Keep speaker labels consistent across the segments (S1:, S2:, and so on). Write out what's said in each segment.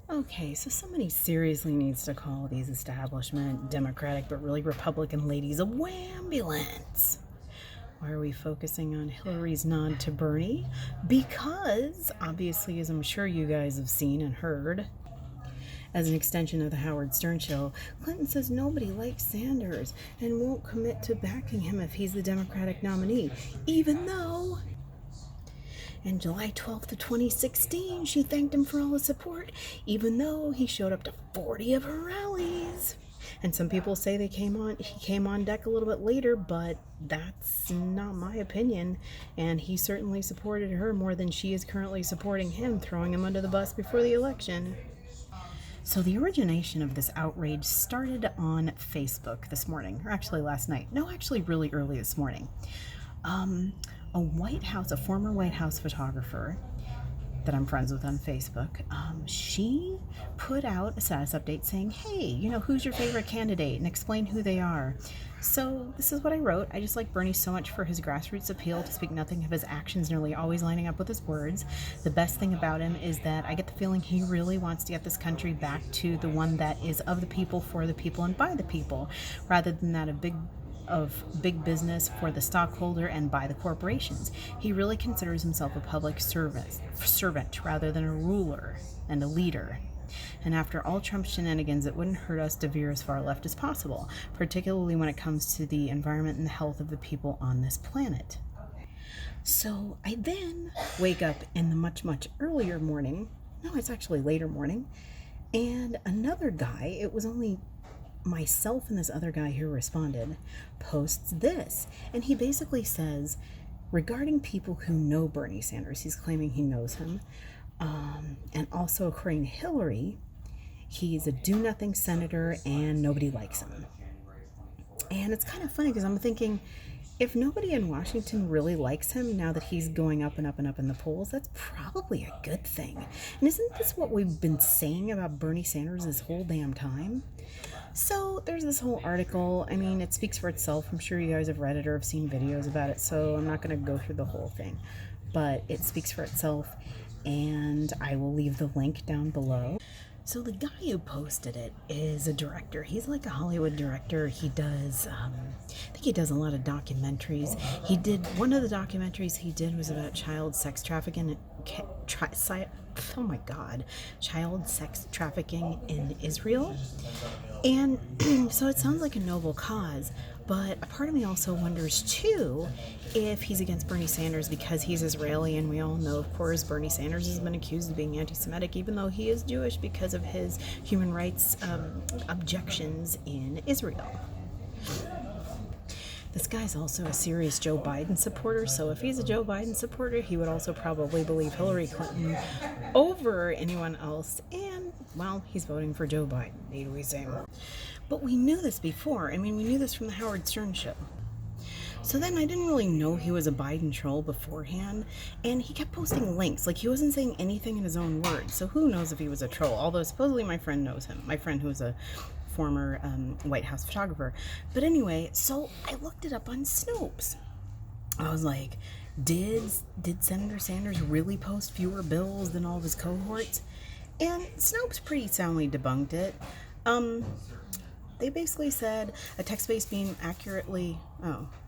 S1: Okay, so somebody seriously needs to call these establishment Democratic but really Republican ladies a WAAAAHmbulance. Why are we focusing on Hillary's nod to Bernie? Because, obviously, as I'm sure you guys have seen and heard, as an extension of the Howard Stern show, Clinton says nobody likes Sanders and won't commit to backing him if he's the Democratic nominee, even though and July 12th of 2016, she thanked him for all his support, even though he showed up to 40 of her rallies. And some people say he came on deck a little bit later, but that's not my opinion. And he certainly supported her more than she is currently supporting him, throwing him under the bus before the election. So the origination of this outrage started on Facebook this morning, or actually last night. No, actually really early this morning. A former White House photographer that I'm friends with on Facebook, she put out a status update saying, hey, who's your favorite candidate, and explain who they are. So this is what I wrote. I just like Bernie so much for his grassroots appeal, to speak nothing of his actions nearly always lining up with his words. The best thing about him is that I get the feeling he really wants to get this country back to the one that is of the people, for the people, and by the people, rather than that of big business for the stockholder and by the corporations. He really considers himself a public servant rather than a ruler and a leader. And after all Trump's shenanigans, it wouldn't hurt us to veer as far left as possible, particularly when it comes to the environment and the health of the people on this planet. So I then wake up in the much, much earlier morning. No, it's actually later morning. And another guy, it was only myself and this other guy who responded, posts this. And he basically says, regarding people who know Bernie Sanders, he's claiming he knows him, and also according to Hillary, he's a do-nothing senator and nobody likes him. And it's kind of funny because I'm thinking, if nobody in Washington really likes him now that he's going up and up and up in the polls, that's probably a good thing. And isn't this what we've been saying about Bernie Sanders this whole damn time? So there's this whole article. I mean, it speaks for itself. I'm sure you guys have read it or have seen videos about it, so I'm not going to go through the whole thing. But it speaks for itself, and I will leave the link down below. So the guy who posted it is a director. He's like a Hollywood director. He does, I think he does a lot of documentaries. One of the documentaries he did was about child sex trafficking child sex trafficking in Israel. And so it sounds like a noble cause, but a part of me also wonders too if he's against Bernie Sanders because he's Israeli, and we all know, of course, Bernie Sanders has been accused of being anti-Semitic, even though he is Jewish, because of his human rights objections in Israel. This guy's also a serious Joe Biden supporter, so if he's a Joe Biden supporter, he would also probably believe Hillary Clinton over anyone else, and, well, he's voting for Joe Biden, need we say more. But we knew this before. I mean, we knew this from the Howard Stern show. So then I didn't really know he was a Biden troll beforehand, and he kept posting links. Like, he wasn't saying anything in his own words, so who knows if he was a troll, although supposedly my friend knows him. My friend who is a former White House photographer. But anyway, so I looked it up on Snopes. I was like, did Senator Sanders really post fewer bills than all of his cohorts? And Snopes pretty soundly debunked it. They basically said a text-based meme accurately portrays,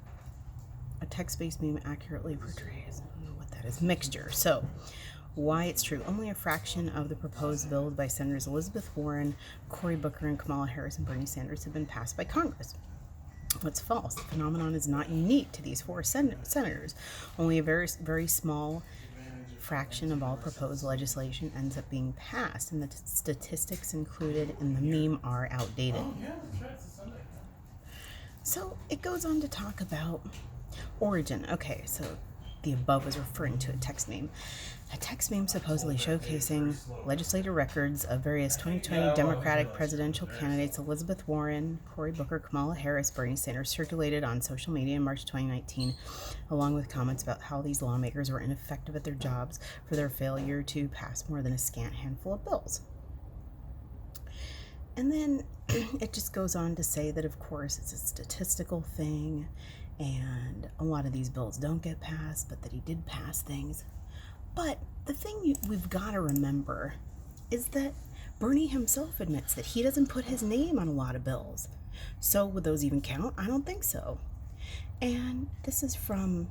S1: I don't know what that is, mixture. So why it's true. Only a fraction of the proposed bills by Senators Elizabeth Warren, Cory Booker, and Kamala Harris and Bernie Sanders have been passed by Congress. What's false? The phenomenon is not unique to these four senators. Only a very, very small fraction of all proposed legislation ends up being passed, and the statistics included in the meme are outdated. So it goes on to talk about origin. Okay, so the above was referring to a text meme. A text meme supposedly showcasing legislative records of various 2020 Democratic presidential candidates Elizabeth Warren, Cory Booker, Kamala Harris, Bernie Sanders circulated on social media in March 2019, along with comments about how these lawmakers were ineffective at their jobs for their failure to pass more than a scant handful of bills. And then it just goes on to say that, of course, it's a statistical thing, and a lot of these bills don't get passed, but that he did pass things. But the thing we've got to remember is that Bernie himself admits that he doesn't put his name on a lot of bills. So would those even count? I don't think so. And this is from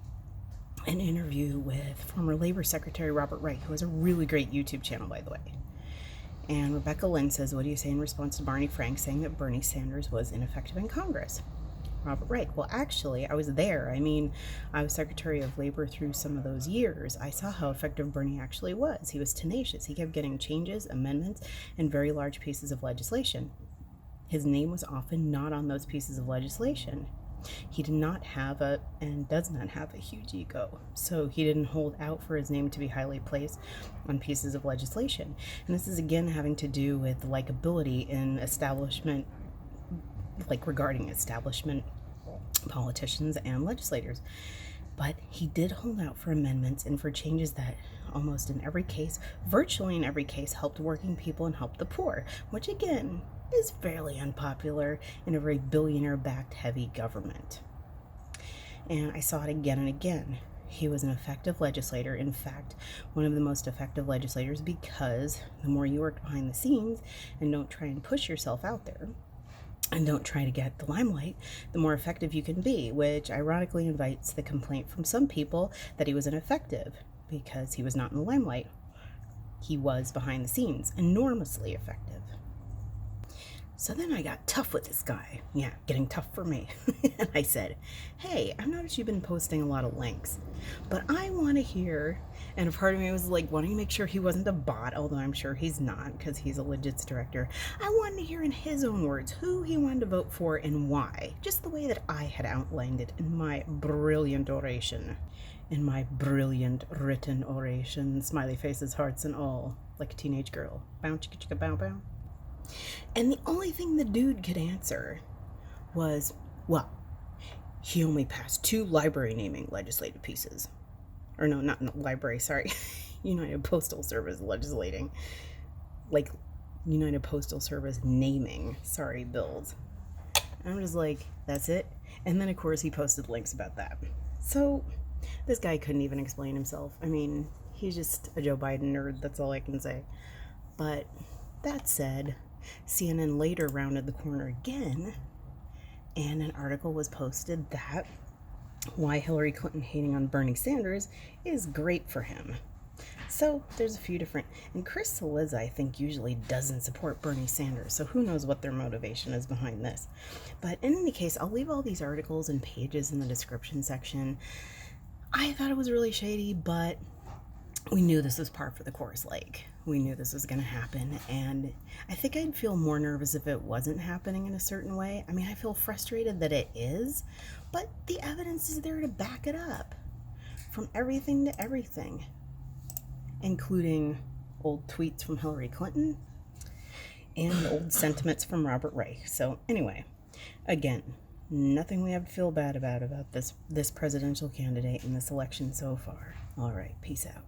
S1: an interview with former Labor Secretary Robert Reich, who has a really great YouTube channel, by the way. And Rebecca Lynn says, what do you say in response to Barney Frank saying that Bernie Sanders was ineffective in Congress? Robert Reich, well, actually, I was there. I mean, I was Secretary of Labor through some of those years. I saw how effective Bernie actually was. He was tenacious. He kept getting changes, amendments, and very large pieces of legislation. His name was often not on those pieces of legislation. He did not have and does not have a huge ego, so he didn't hold out for his name to be highly placed on pieces of legislation. And this is again having to do with likability in establishment, like regarding establishment politicians and legislators. But he did hold out for amendments and for changes that almost in every case, virtually in every case, helped working people and helped the poor, which again is fairly unpopular in a very billionaire-backed heavy government. And I saw it again and again. He was an effective legislator. In fact, one of the most effective legislators, because the more you work behind the scenes and don't try and push yourself out there and don't try to get the limelight, the more effective you can be, which ironically invites the complaint from some people that he was ineffective because he was not in the limelight. He was behind the scenes, enormously effective. So then I got tough with this guy. Yeah, getting tough for me. And I said, hey, I've noticed you've been posting a lot of links, but I want to hear, and a part of me was like wanting to make sure he wasn't a bot, although I'm sure he's not because he's a legit director. I wanted to hear in his own words who he wanted to vote for and why, just the way that I had outlined it in my brilliant oration. In my brilliant written oration, smiley faces, hearts, and all, like a teenage girl. Bow, chicka, chicka, bow, bow. And the only thing the dude could answer was, well, he only passed 2 library naming legislative pieces. Or no, not library, sorry. United Postal Service legislating. Like, United Postal Service naming, sorry, bills. And I'm just like, that's it? And then, of course, he posted links about that. So, this guy couldn't even explain himself. I mean, he's just a Joe Biden nerd, that's all I can say. But, that said, CNN later rounded the corner again, and an article was posted that why Hillary Clinton hating on Bernie Sanders is great for him. So there's a few different, and Chris Cillizza, I think, usually doesn't support Bernie Sanders, so who knows what their motivation is behind this. But in any case, I'll leave all these articles and pages in the description section. I thought it was really shady, but we knew this was par for the course. Like, we knew this was going to happen, and I think I'd feel more nervous if it wasn't happening in a certain way. I mean, I feel frustrated that it is, but the evidence is there to back it up. From everything to everything, including old tweets from Hillary Clinton and old sentiments from Robert Reich. So anyway, again, nothing we have to feel bad about this presidential candidate in this election so far. All right, peace out.